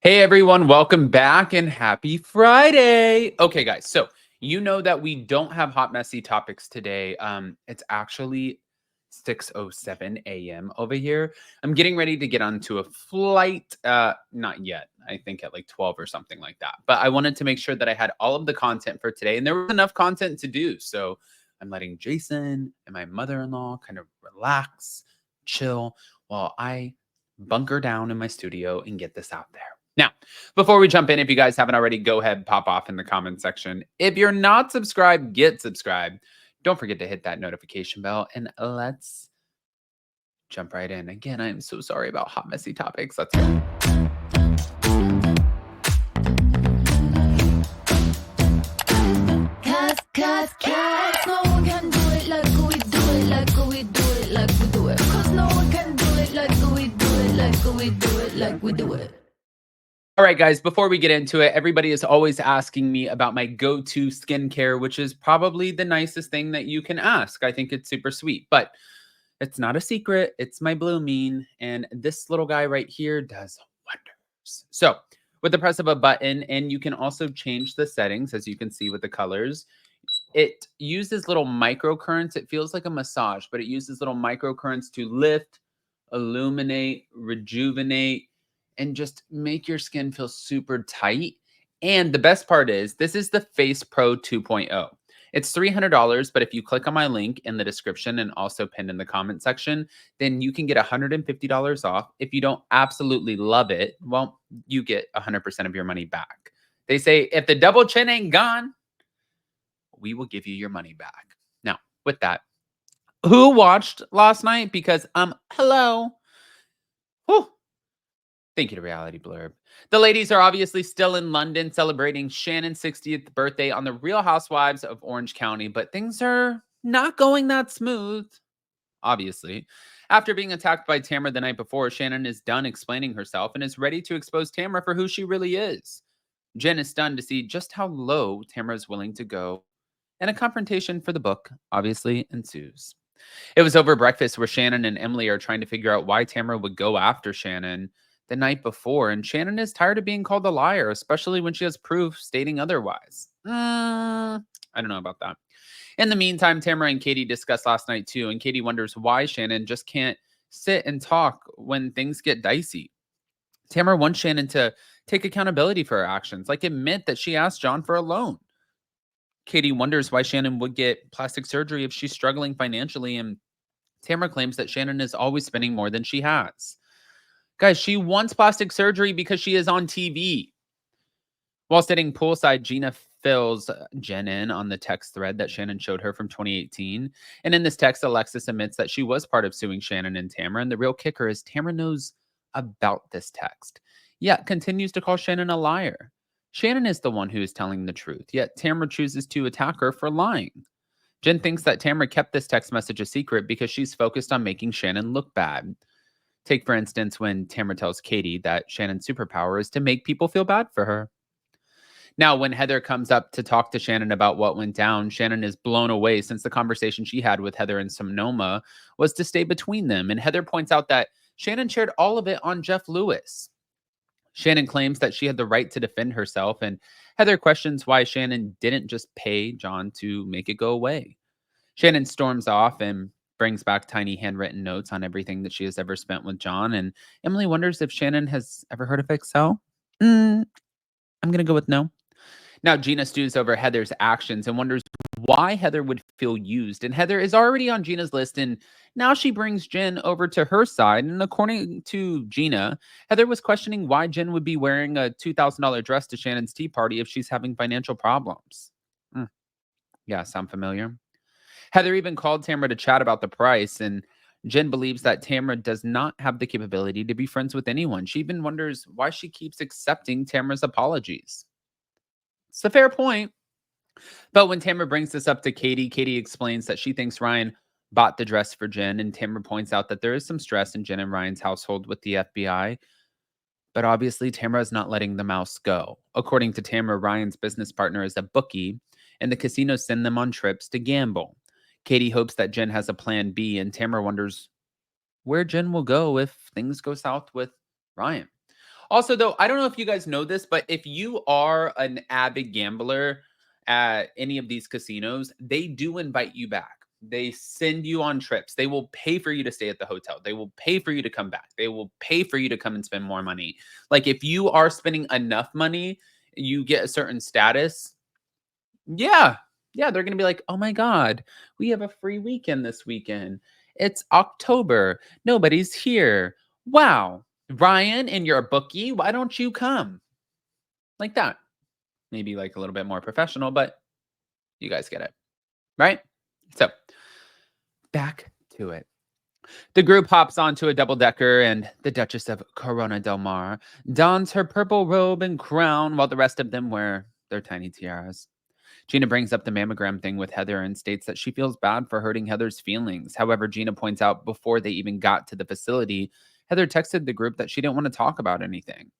Hey everyone, welcome back and happy Friday. Okay, guys, so you know that we don't have hot messy topics today. It's actually 6:07 a.m. over here. I'm getting ready to get onto a flight. Not yet. I think at like 12 or something like that. But I wanted to make sure that I had all of the content for today and there was enough content to do. So I'm letting Jason and my mother-in-law kind of relax, chill while I bunker down in my studio and get this out there. Now, before we jump in, if you guys haven't already, go ahead, pop off in the comment section. If you're not subscribed, get subscribed. Don't forget to hit that notification bell and let's jump right in. Again, I'm so sorry about hot, messy topics. Let's go. Cause no one can do it like we do it, like we do it, like we do it. Cause no one can do it like we do it, like we do it, like we do it. All right, guys, before we get into it, everybody is always asking me about my go-to skincare, which is probably the nicest thing that you can ask. I think it's super sweet, but it's not a secret. It's my Bloomine, and this little guy right here does wonders. So with the press of a button, and you can also change the settings, as you can see with the colors. It uses little microcurrents. It feels like a massage, but it uses little microcurrents to lift, illuminate, rejuvenate, and just make your skin feel super tight. And the best part is, this is the Face Pro 2.0. It's $300, but if you click on my link in the description and also pinned in the comment section, then you can get $150 off. If you don't absolutely love it, well, you get 100% of your money back. They say, if the double chin ain't gone, we will give you your money back. Now, with that, who watched last night? Because, hello. Whew. Thank you to Reality Blurb. The ladies are obviously still in London celebrating Shannon's 60th birthday on the Real Housewives of Orange County, but things are not going that smooth, obviously. After being attacked by Tamra the night before, Shannon is done explaining herself and is ready to expose Tamra for who she really is. Jen is stunned to see just how low Tamra is willing to go, and a confrontation for the book obviously ensues. It was over breakfast where Shannon and Emily are trying to figure out why Tamra would go after Shannon the night before, and Shannon is tired of being called a liar, especially when she has proof stating otherwise. I don't know about that. In the meantime, Tamra and Katie discussed last night too, and Katie wonders why Shannon just can't sit and talk when things get dicey. Tamra wants Shannon to take accountability for her actions, like admit that she asked John for a loan. Katie wonders why Shannon would get plastic surgery if she's struggling financially, and Tamra claims that Shannon is always spending more than she has. Guys, she wants plastic surgery because she is on TV. While sitting poolside, Gina fills Jen in on the text thread that Shannon showed her from 2018. And in this text, Alexis admits that she was part of suing Shannon and Tamra. And the real kicker is Tamra knows about this text, yet continues to call Shannon a liar. Shannon is the one who is telling the truth, yet Tamra chooses to attack her for lying. Jen thinks that Tamra kept this text message a secret because she's focused on making Shannon look bad. Take, for instance, when Tamra tells Katie that Shannon's superpower is to make people feel bad for her. Now, when Heather comes up to talk to Shannon about what went down, Shannon is blown away since the conversation she had with Heather and Sonoma was to stay between them. And Heather points out that Shannon shared all of it on Jeff Lewis. Shannon claims that she had the right to defend herself, and Heather questions why Shannon didn't just pay John to make it go away. Shannon storms off and brings back tiny handwritten notes on everything that she has ever spent with John, and Emily wonders if Shannon has ever heard of Excel. I'm going to go with no. Now, Gina stews over Heather's actions and wonders why Heather would feel used. And Heather is already on Gina's list, and now she brings Jen over to her side. And according to Gina, Heather was questioning why Jen would be wearing a $2,000 dress to Shannon's tea party if she's having financial problems. Yeah, sound familiar? Heather even called Tamra to chat about the price, and Jen believes that Tamra does not have the capability to be friends with anyone. She even wonders why she keeps accepting Tamra's apologies. It's a fair point. But when Tamra brings this up to Katie, Katie explains that she thinks Ryan bought the dress for Jen, and Tamra points out that there is some stress in Jen and Ryan's household with the FBI. But obviously, Tamra is not letting the mouse go. According to Tamra, Ryan's business partner is a bookie, and the casinos send them on trips to gamble. Katie hopes that Jen has a plan B, and Tamra wonders where Jen will go if things go south with Ryan. Also, though, I don't know if you guys know this, but if you are an avid gambler at any of these casinos, they do invite you back. They send you on trips. They will pay for you to stay at the hotel. They will pay for you to come back. They will pay for you to come and spend more money. Like if you are spending enough money, you get a certain status. Yeah. Yeah, they're going to be like, "Oh my god, we have a free weekend this weekend. It's October. Nobody's here. Wow. Ryan and your bookie, why don't you come?" Like that. Maybe like a little bit more professional, but you guys get it, right? So, back to it. The group hops onto a double decker, and the Duchess of Corona Del Mar dons her purple robe and crown while the rest of them wear their tiny tiaras. Gina brings up the mammogram thing with Heather and states that she feels bad for hurting Heather's feelings. However, Gina points out before they even got to the facility, Heather texted the group that she didn't want to talk about anything.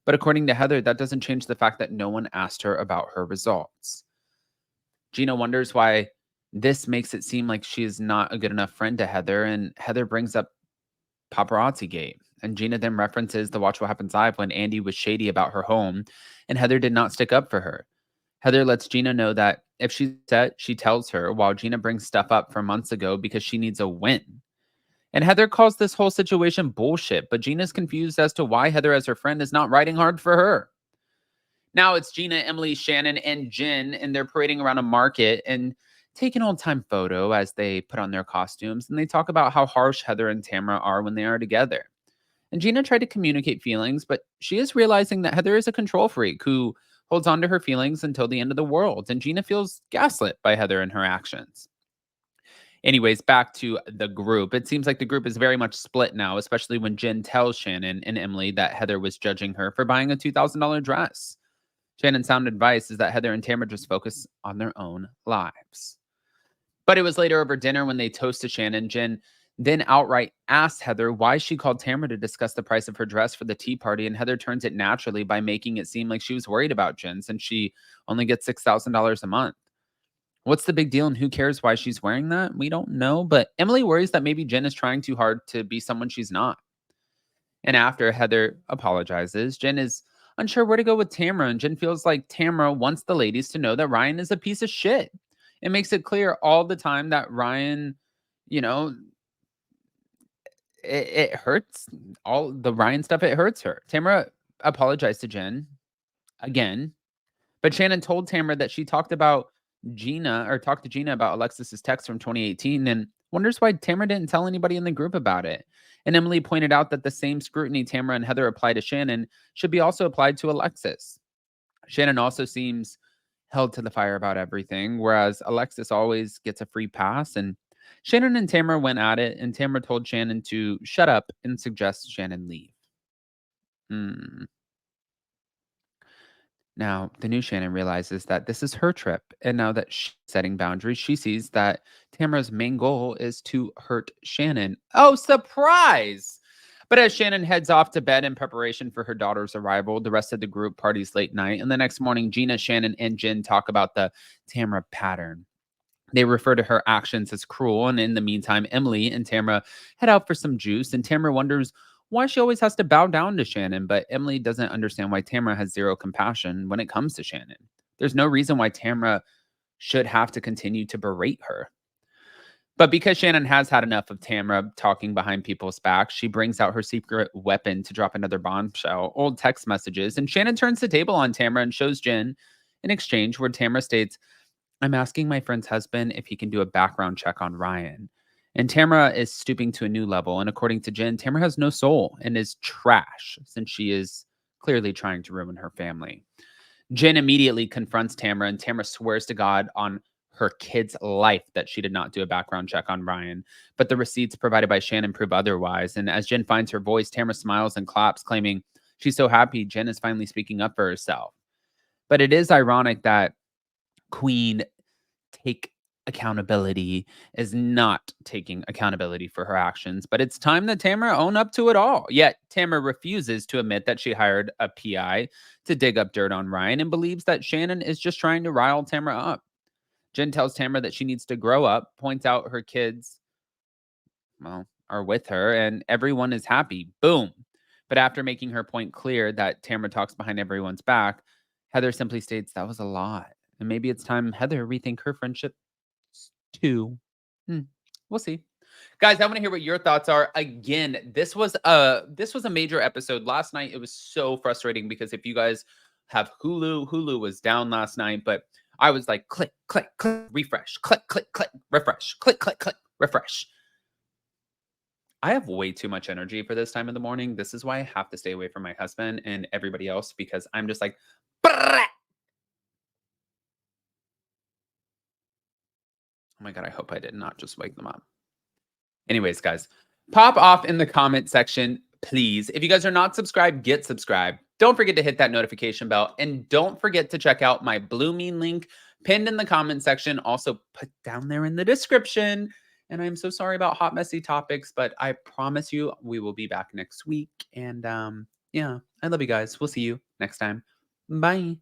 But according to Heather, that doesn't change the fact that no one asked her about her results. Gina wonders why this makes it seem like she is not a good enough friend to Heather, and Heather brings up paparazzi gate. And Gina then references the Watch What Happens Live when Andy was shady about her home, and Heather did not stick up for her. Heather lets Gina know that if she's upset, she tells her, while Gina brings stuff up from months ago because she needs a win. And Heather calls this whole situation bullshit, but Gina's confused as to why Heather, as her friend, is not riding hard for her. Now it's Gina, Emily, Shannon, and Jen, and they're parading around a market and take an old time photo as they put on their costumes. And they talk about how harsh Heather and Tamra are when they are together. And Gina tried to communicate feelings, but she is realizing that Heather is a control freak who holds on to her feelings until the end of the world. And Gina feels gaslit by Heather and her actions. Anyways, back to the group. It seems like the group is very much split now, especially when Jen tells Shannon and Emily that Heather was judging her for buying a $2,000 dress. Shannon's sound advice is that Heather and Tamra just focus on their own lives. But it was later over dinner when they toasted Shannon. Jen then outright asked Heather why she called Tamra to discuss the price of her dress for the tea party, and Heather turns it naturally by making it seem like she was worried about Jen since she only gets $6,000 a month. What's the big deal and who cares why she's wearing that? We don't know, but Emily worries that maybe Jen is trying too hard to be someone she's not. And after Heather apologizes, Jen is unsure where to go with Tamra, and Jen feels like Tamra wants the ladies to know that Ryan is a piece of shit. It makes it clear all the time that Ryan, you know, it hurts all the Ryan stuff. It hurts her. Tamra apologized to Jen again, but Shannon told Tamra that she talked to Gina about Alexis's text from 2018 and wonders why Tamra didn't tell anybody in the group about it. And Emily pointed out that the same scrutiny Tamra and Heather apply to Shannon should be also applied to Alexis. Shannon also seems held to the fire about everything, whereas Alexis always gets a free pass. And Shannon and Tamra went at it, and Tamra told Shannon to shut up and suggest Shannon leave. Now, the new Shannon realizes that this is her trip, and now that she's setting boundaries, she sees that Tamara's main goal is to hurt Shannon. Oh, surprise! But as Shannon heads off to bed in preparation for her daughter's arrival, the rest of the group parties late night, and the next morning, Gina, Shannon, and Jen talk about the Tamra pattern. They refer to her actions as cruel, and in the meantime, Emily and Tamra head out for some juice, and Tamra wonders why she always has to bow down to Shannon, but Emily doesn't understand why Tamra has zero compassion when it comes to Shannon. There's no reason why Tamra should have to continue to berate her. But because Shannon has had enough of Tamra talking behind people's backs, she brings out her secret weapon to drop another bombshell, old text messages, and Shannon turns the table on Tamra and shows Jen an exchange where Tamra states, "I'm asking my friend's husband if he can do a background check on Ryan." And Tamara is stooping to a new level. And according to Jen, Tamara has no soul and is trash since she is clearly trying to ruin her family. Jen immediately confronts Tamara, and Tamara swears to God on her kid's life that she did not do a background check on Ryan. But the receipts provided by Shannon prove otherwise. And as Jen finds her voice, Tamara smiles and claps, claiming she's so happy Jen is finally speaking up for herself. But it is ironic that Queen take accountability is not taking accountability for her actions, but it's time that Tamara own up to it all. Yet Tamara refuses to admit that she hired a PI to dig up dirt on Ryan and believes that Shannon is just trying to rile Tamara up. Jen tells Tamara that she needs to grow up, points out her kids, well, are with her, and everyone is happy. Boom. But after making her point clear that Tamra talks behind everyone's back, Heather simply states that was a lot. And maybe it's time Heather rethink her friendship too. We'll see. Guys, I want to hear what your thoughts are. Again, this was a major episode. Last night it was so frustrating because if you guys have Hulu was down last night, but I was like click, click, click, refresh, click, click, click, refresh, click, click, click, refresh. I have way too much energy for this time of the morning. This is why I have to stay away from my husband and everybody else because I'm just like, oh my God, I hope I did not just wake them up. Anyways, guys, pop off in the comment section, please. If you guys are not subscribed, get subscribed. Don't forget to hit that notification bell. And don't forget to check out my Blooming link pinned in the comment section. Also put down there in the description. And I'm so sorry about hot, messy topics, but I promise you we will be back next week. And yeah, I love you guys. We'll see you next time. Bye.